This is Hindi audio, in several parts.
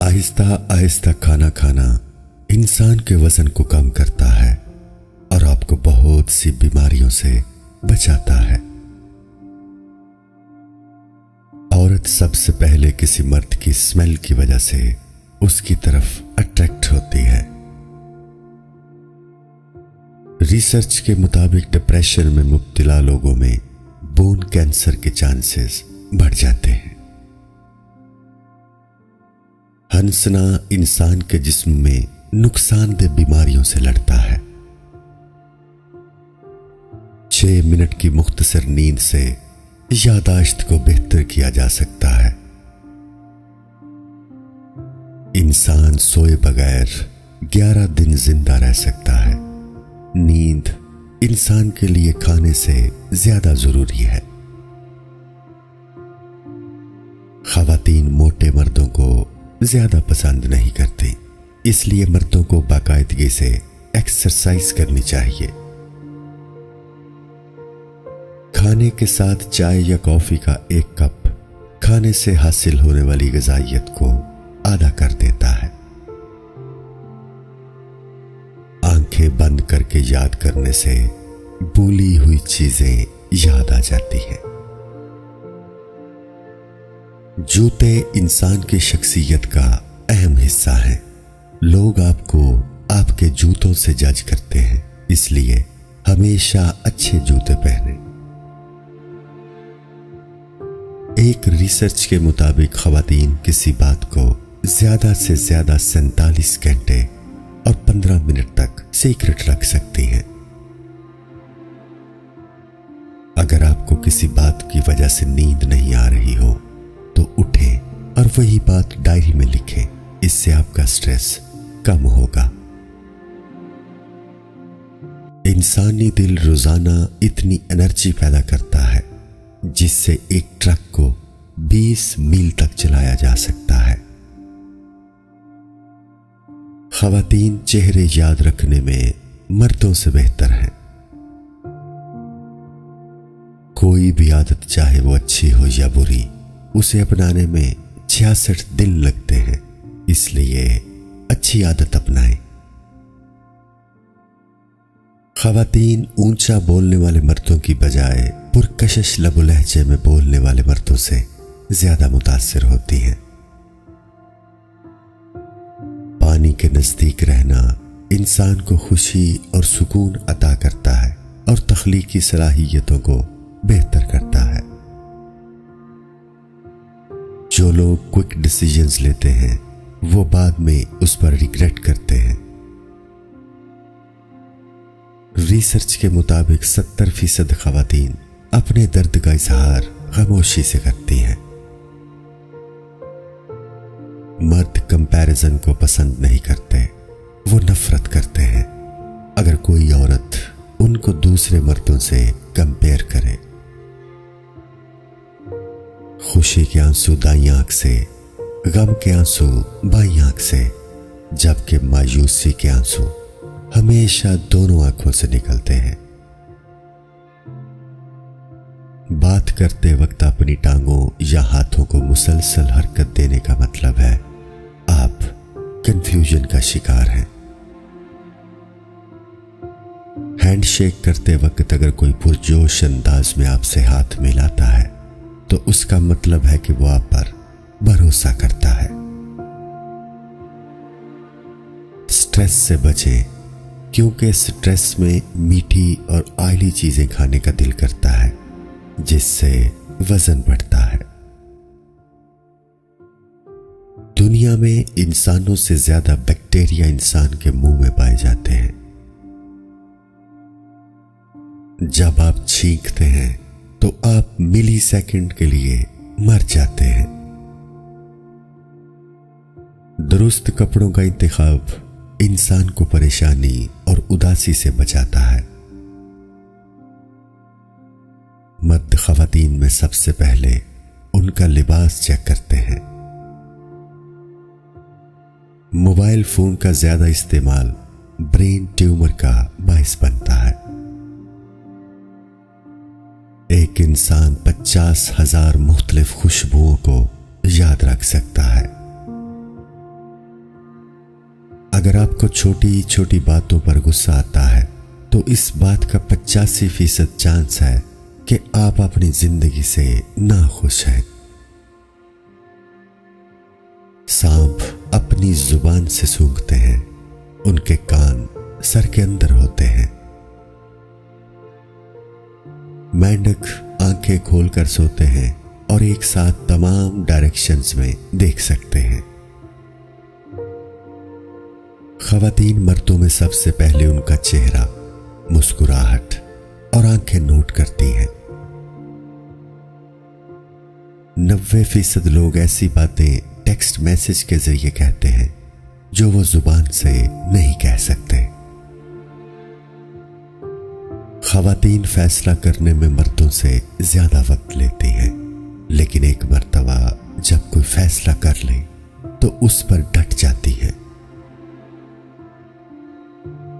आहिस्ता आहिस्ता खाना खाना इंसान के वजन को कम करता है और आपको बहुत सी बीमारियों से बचाता है। औरत सबसे पहले किसी मर्द की स्मेल की वजह से उसकी तरफ अट्रैक्ट होती है। रिसर्च के मुताबिक डिप्रेशन में मुब्तला लोगों में बोन कैंसर के चांसेस बढ़ जाते हैं। हंसना इंसान के जिस्म में नुकसानदेह बीमारियों से लड़ता है। 6 मिनट की मुख्तसर नींद से यादाश्त को बेहतर किया जा सकता है। इंसान सोए बगैर 11 दिन जिंदा रह सकता है। नींद इंसान के लिए खाने से ज्यादा जरूरी है। खवातीन मोटे मर्दों को ज्यादा पसंद नहीं करती, इसलिए मर्दों को बाकायदगी से एक्सरसाइज करनी चाहिए। खाने के साथ चाय या कॉफी का 1 कप खाने से हासिल होने वाली ग़िज़ाइयत को आधा कर देता है। आंखें बंद करके याद करने से भूली हुई चीजें याद आ जाती हैं। जूते इंसान की शख्सियत का अहम हिस्सा है। लोग आपको आपके जूतों से जज करते हैं, इसलिए हमेशा अच्छे जूते पहने। एक रिसर्च के मुताबिक खवातीन किसी बात को ज्यादा से ज्यादा 47 घंटे और 15 मिनट तक सीक्रेट रख सकती हैं। अगर आपको किसी बात की वजह से नींद नहीं आ रही हो तो उठें और वही बात डायरी में लिखें। इससे आपका स्ट्रेस कम होगा। इंसानी दिल रोजाना इतनी एनर्जी पैदा करता है जिससे एक ट्रक को 20 मील तक चलाया जा सकता है। खवातीन चेहरे याद रखने में मर्दों से बेहतर हैं। कोई भी आदत चाहे वो अच्छी हो या बुरी, उसे अपनाने में 66 दिन लगते हैं, इसलिए अच्छी आदत अपनाएं। खवातीन ऊंचा बोलने वाले मर्दों की बजाय पुरकशिश लबो लहजे में बोलने वाले मर्दों से ज्यादा मुतासिर होती हैं। पानी के नजदीक रहना इंसान को खुशी और सुकून अता करता है और तख्लीकी सलाहियतों को बेहतर करता है। जो लोग क्विक डिसीजंस लेते हैं वो बाद में उस पर रिग्रेट करते हैं। रिसर्च के मुताबिक 70% खवातीन अपने दर्द का इजहार खामोशी से करती हैं। मर्द कंपैरिजन को पसंद नहीं करते, वो नफरत करते हैं अगर कोई औरत उनको दूसरे मर्दों से कंपेयर करे। खुशी के आंसू दाईं आंख से, गम के आंसू बाईं आंख से, जबकि मायूसी के आंसू हमेशा दोनों आंखों से निकलते हैं। बात करते वक्त अपनी टांगों या हाथों को मुसलसल हरकत देने का मतलब है आप कंफ्यूजन का शिकार हैं। हैंडशेक करते वक्त अगर कोई पुरजोश अंदाज में आपसे हाथ मिलाता है तो उसका मतलब है कि वो आप पर भरोसा करता है। स्ट्रेस से बचें, क्योंकि स्ट्रेस में मीठी और ऑयली चीजें खाने का दिल करता है, जिससे वजन बढ़ता है। दुनिया में इंसानों से ज्यादा बैक्टीरिया इंसान के मुंह में पाए जाते हैं। जब आप छींकते हैं तो आप मिली सेकंड के लिए मर जाते हैं। दुरुस्त कपड़ों का इंतखाब इंसान को परेशानी और उदासी से बचाता है। मर्द खवातीन में सबसे पहले उनका लिबास चेक करते हैं। मोबाइल फोन का ज्यादा इस्तेमाल ब्रेन ट्यूमर का बायस बनता है। एक इंसान 50,000 मुख्तलिफ खुशबुओं को याद रख सकता है। अगर आपको छोटी छोटी बातों पर गुस्सा आता है तो इस बात का 85% चांस है कि आप अपनी जिंदगी से नाखुश हैं। सांप अपनी जुबान से सूंघते हैं, उनके कान सर के अंदर होते हैं। मेंढक आंखें खोलकर सोते हैं और एक साथ तमाम डायरेक्शंस में देख सकते हैं। ख़वातीन मर्दों में सबसे पहले उनका चेहरा, मुस्कुराहट और आंखें नोट करती हैं। 90% लोग ऐसी बातें टेक्स्ट मैसेज के जरिए कहते हैं जो वो जुबान से नहीं कह सकते। ख़वातीन फैसला करने में मर्दों से ज्यादा वक्त लेती हैं, लेकिन एक मर्तबा जब कोई फैसला कर ले तो उस पर डट जाती है।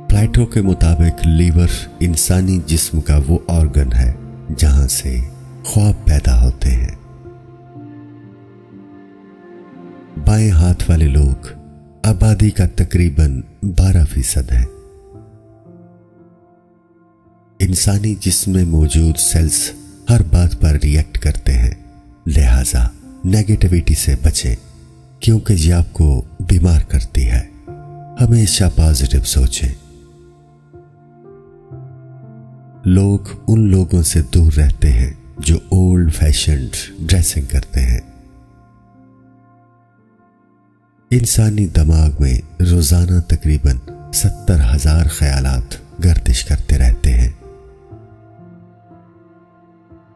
प्लेटो के मुताबिक लीवर इंसानी जिस्म का वो ऑर्गन है जहां से ख्वाब पैदा होते हैं। बाएं हाथ वाले लोग आबादी का तकरीबन 12% है। इंसानी जिस्म में मौजूद सेल्स हर बात पर रिएक्ट करते हैं, लिहाजा नेगेटिविटी से बचें क्योंकि ये आपको बीमार करती है। हमेशा पॉजिटिव सोचें। लोग उन लोगों से दूर रहते हैं जो ओल्ड फैशन्ड ड्रेसिंग करते हैं। इंसानी दिमाग में रोजाना तकरीबन 70,000 ख्यालात गर्दिश करते रहते हैं।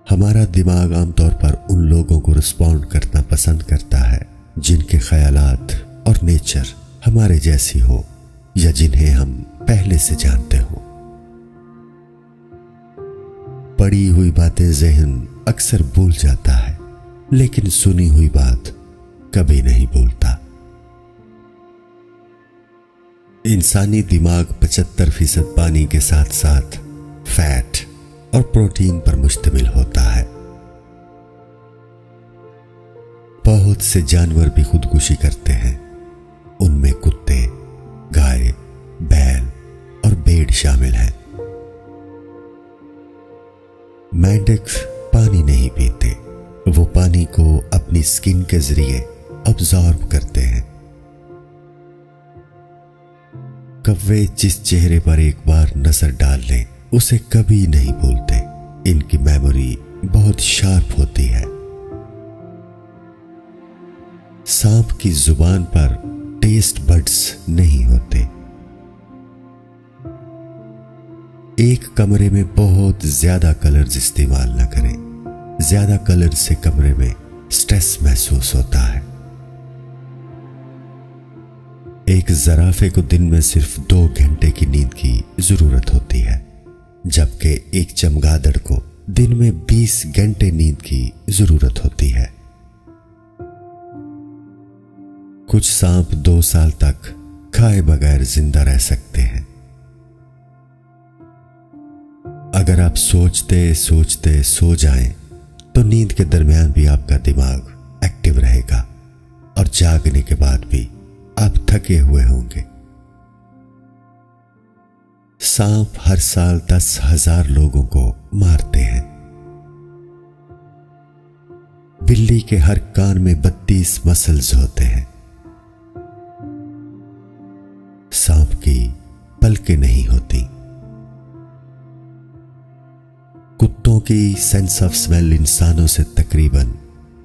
हमारा दिमाग आमतौर पर उन लोगों को रिस्पॉन्ड करना पसंद करता है जिनके ख्यालात और नेचर हमारे जैसी हो या जिन्हें हम पहले से जानते हो। पढ़ी हुई बातें ज़हन अक्सर भूल जाता है, लेकिन सुनी हुई बात कभी नहीं भूलता। इंसानी दिमाग 75% पानी के साथ साथ फैट और प्रोटीन पर मुश्तमिल होता है। बहुत से जानवर भी खुदकुशी करते हैं। उनमें कुत्ते, गाय, बैल और भेड़ शामिल हैं। मेंढक पानी नहीं पीते, वो पानी को अपनी स्किन के जरिए अब्जॉर्ब करते हैं। कौवे जिस चेहरे पर एक बार नजर डाल लें उसे कभी नहीं भूलते। इनकी मेमोरी बहुत शार्प होती है। सांप की जुबान पर टेस्ट बड्स नहीं होते। एक कमरे में बहुत ज्यादा कलर्स इस्तेमाल न करें। ज्यादा कलर से कमरे में स्ट्रेस महसूस होता है। एक ज़राफ़े को दिन में सिर्फ 2 घंटे की नींद की जरूरत होती है, जबकि एक चमगादड़ को दिन में 20 घंटे नींद की जरूरत होती है। कुछ सांप 2 साल तक खाए बगैर जिंदा रह सकते हैं। अगर आप सोचते सोचते सो जाएं, तो नींद के दरमियान भी आपका दिमाग एक्टिव रहेगा और जागने के बाद भी आप थके हुए होंगे। सांप हर साल 10,000 लोगों को मारते हैं। बिल्ली के हर कान में 32 मसल्स होते हैं। सांप की पलकें नहीं होती। कुत्तों की सेंस ऑफ स्मेल इंसानों से तकरीबन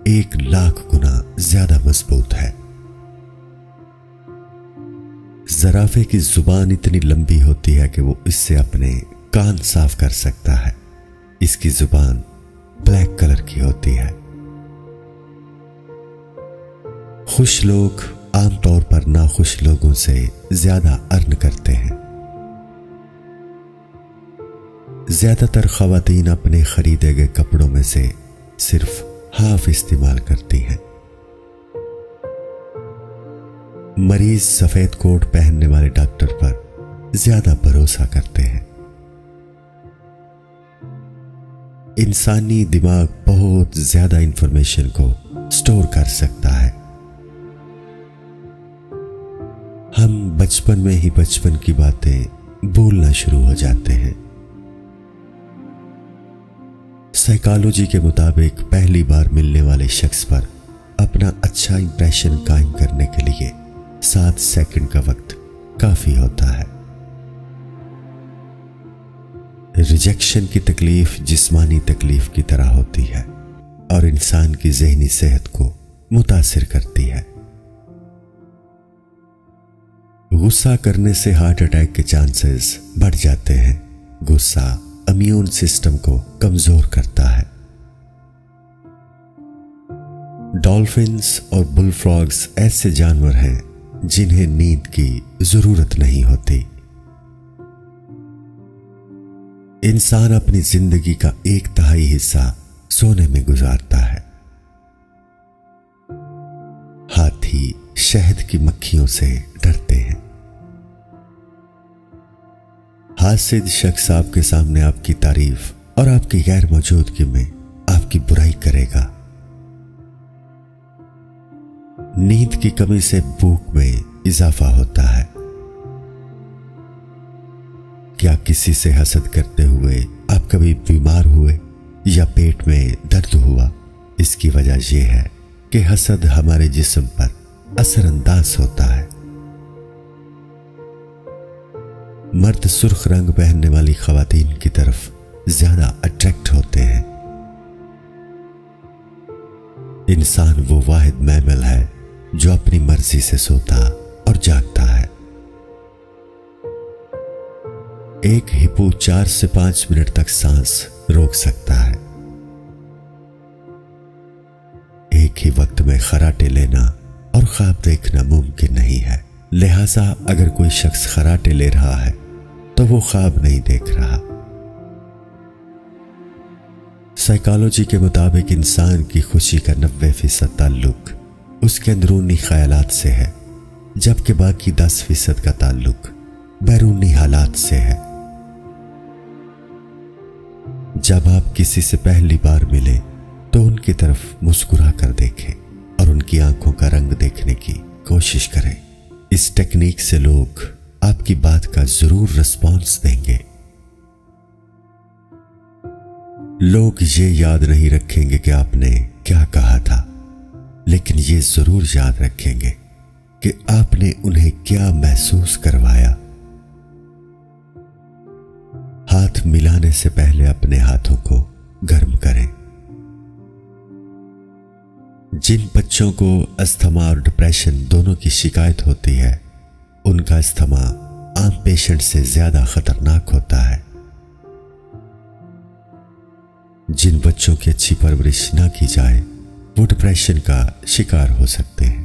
1,00,000 गुना ज्यादा मजबूत है। ज़राफ़े की जुबान इतनी लंबी होती है कि वो इससे अपने कान साफ कर सकता है। इसकी जुबान ब्लैक कलर की होती है। खुश लोग आमतौर पर नाखुश लोगों से ज्यादा अर्न करते हैं। ज्यादातर ख़वातीन अपने खरीदे गए कपड़ों में से सिर्फ हाफ इस्तेमाल करती हैं। मरीज सफेद कोट पहनने वाले डॉक्टर पर ज्यादा भरोसा करते हैं। इंसानी दिमाग बहुत ज्यादा इंफॉर्मेशन को स्टोर कर सकता है। हम बचपन में ही बचपन की बातें बोलना शुरू हो जाते हैं। साइकोलॉजी के मुताबिक पहली बार मिलने वाले शख्स पर अपना अच्छा इंप्रेशन कायम करने के लिए 7 सेकंड का वक्त काफी होता है। रिजेक्शन की तकलीफ जिस्मानी तकलीफ की तरह होती है और इंसान की ज़हनी सेहत को मुतासिर करती है। गुस्सा करने से हार्ट अटैक के चांसेस बढ़ जाते हैं। गुस्सा इम्यून सिस्टम को कमजोर करता है। डॉल्फिन्स और बुलफ्रॉग्स ऐसे जानवर हैं जिन्हें नींद की जरूरत नहीं होती। इंसान अपनी जिंदगी का 1/3 हिस्सा सोने में गुजारता है। हाथी शहद की मक्खियों से डरते हैं। हासिद शख्स आपके सामने आपकी तारीफ और आपकी गैर मौजूदगी में आपकी बुराई करेगा। नींद की कमी से भूख में इजाफा होता है। क्या किसी से हसद करते हुए आप कभी बीमार हुए या पेट में दर्द हुआ? इसकी वजह यह है कि हसद हमारे जिस्म पर असरअंदाज होता है। मर्द सुर्ख रंग पहनने वाली खवातीन की तरफ ज्यादा अट्रैक्ट होते हैं। इंसान वो वाहिद मैमल है जो अपनी मर्जी से सोता और जागता है। एक हिप्पो 4 से 5 मिनट तक सांस रोक सकता है। एक ही वक्त में खराटे लेना और ख्वाब देखना मुमकिन नहीं है। लिहाजा अगर कोई शख्स खराटे ले रहा है तो वो ख्वाब नहीं देख रहा। साइकोलॉजी के मुताबिक इंसान की खुशी का 90% ताल्लुक उसके अंदरूनी ख्यालात से है, जबकि बाकी 10% का ताल्लुक बैरूनी हालात से है। जब आप किसी से पहली बार मिले तो उनकी तरफ मुस्कुरा कर देखें और उनकी आंखों का रंग देखने की कोशिश करें। इस टेक्निक से लोग आपकी बात का जरूर रिस्पॉन्स देंगे। लोग ये याद नहीं रखेंगे कि आपने क्या कहा था, लेकिन ये जरूर याद रखेंगे कि आपने उन्हें क्या महसूस करवाया। हाथ मिलाने से पहले अपने हाथों को गर्म करें। जिन बच्चों को अस्थमा और डिप्रेशन दोनों की शिकायत होती है, उनका अस्थमा आम पेशेंट से ज्यादा खतरनाक होता है। जिन बच्चों की अच्छी परवरिश ना की जाए वो डिप्रेशन का शिकार हो सकते हैं।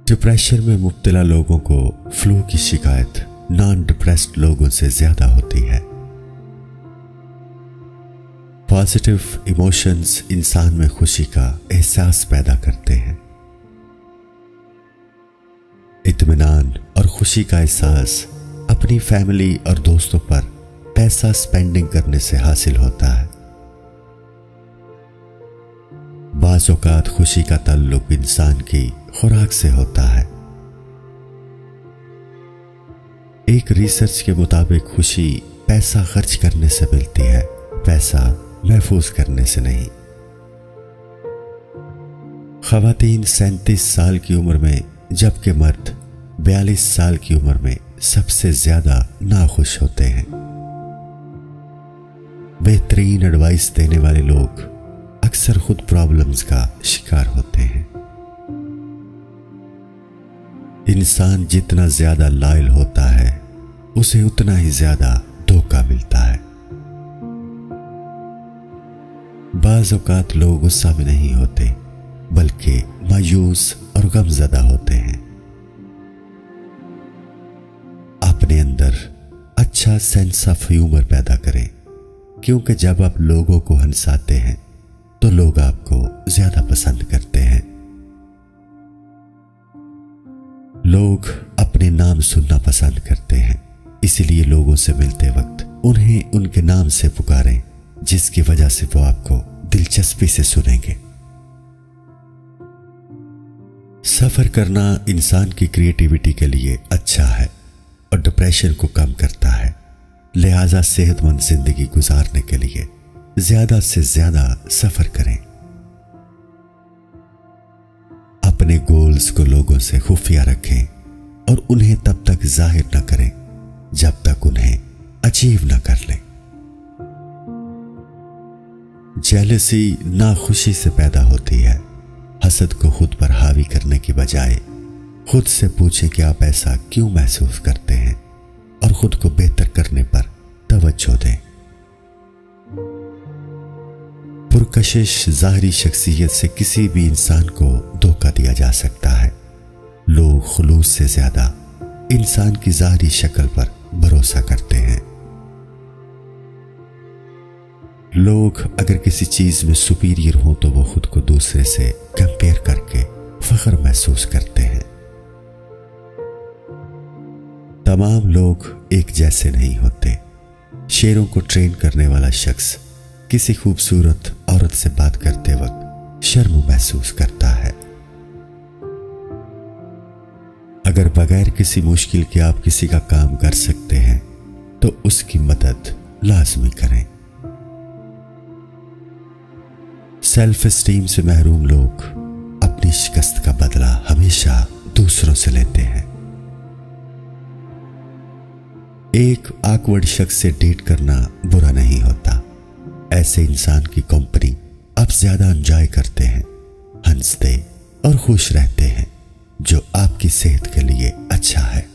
डिप्रेशन में मुब्तला लोगों को फ्लू की शिकायत नॉन डिप्रेस्ड लोगों से ज्यादा होती है। पॉजिटिव इमोशंस इंसान में खुशी का एहसास पैदा करते हैं। इत्मीनान और खुशी का एहसास अपनी फैमिली और दोस्तों पर पैसा स्पेंडिंग करने से हासिल होता है। बाज़ औक़ात खुशी का ताल्लुक इंसान की खुराक से होता है। एक रिसर्च के मुताबिक खुशी पैसा खर्च करने से मिलती है, पैसा महफूज करने से नहीं। ख़वातीन 37 साल की उम्र में, जबकि मर्द 42 साल की उम्र में सबसे ज्यादा नाखुश होते हैं। बेहतरीन एडवाइस देने वाले लोग अक्सर खुद प्रॉब्लम्स का शिकार होते हैं। इंसान जितना ज्यादा लायल होता है उसे उतना ही ज्यादा धोखा मिलता है। बाज़ औक़ात लोग गुस्सा में नहीं होते बल्कि मायूस और गमज़दा होते हैं। अपने अंदर अच्छा सेंस ऑफ ह्यूमर पैदा करें, क्योंकि जब आप लोगों को हंसाते हैं तो लोग आपको ज्यादा पसंद करते हैं। लोग अपने नाम सुनना पसंद करते हैं, इसीलिए लोगों से मिलते वक्त उन्हें उनके नाम से पुकारें, जिसकी वजह से वो आपको दिलचस्पी से सुनेंगे। सफर करना इंसान की क्रिएटिविटी के लिए अच्छा है और डिप्रेशन को कम करता है। लिहाजा सेहतमंद जिंदगी गुजारने के लिए ज्यादा से ज्यादा सफर करें। अपने गोल्स को लोगों से खुफिया रखें और उन्हें तब तक जाहिर न करें जब तक उन्हें अचीव न कर लें। जेलसी नाखुशी से पैदा होती है। हसद को खुद पर हावी करने की बजाय खुद से पूछें कि आप ऐसा क्यों महसूस करते हैं और खुद को बेहतर करने पर तवज्जो दें। पुरकशिश ज़ाहरी शख्सियत से किसी भी इंसान को धोखा दिया जा सकता है। लोग खुलूस से ज्यादा इंसान की ज़ाहरी शक्ल पर भरोसा करते हैं। लोग अगर किसी चीज में सुपीरियर हो तो वो खुद को दूसरे से कंपेयर करके फख्र महसूस करते हैं। तमाम लोग एक जैसे नहीं होते। शेरों को ट्रेन करने वाला शख्स किसी खूबसूरत औरत से बात करते वक्त शर्म महसूस करता है। अगर बगैर किसी मुश्किल के आप किसी का काम कर सकते हैं तो उसकी मदद लाजमी करें। सेल्फ एस्टीम से महरूम लोग अपनी शिकस्त का बदला हमेशा दूसरों से लेते हैं। एक ऑकवर्ड शख्स से डेट करना बुरा नहीं होता। ऐसे इंसान की कंपनी आप ज्यादा एंजॉय करते हैं, हंसते और खुश रहते हैं, जो आपकी सेहत के लिए अच्छा है।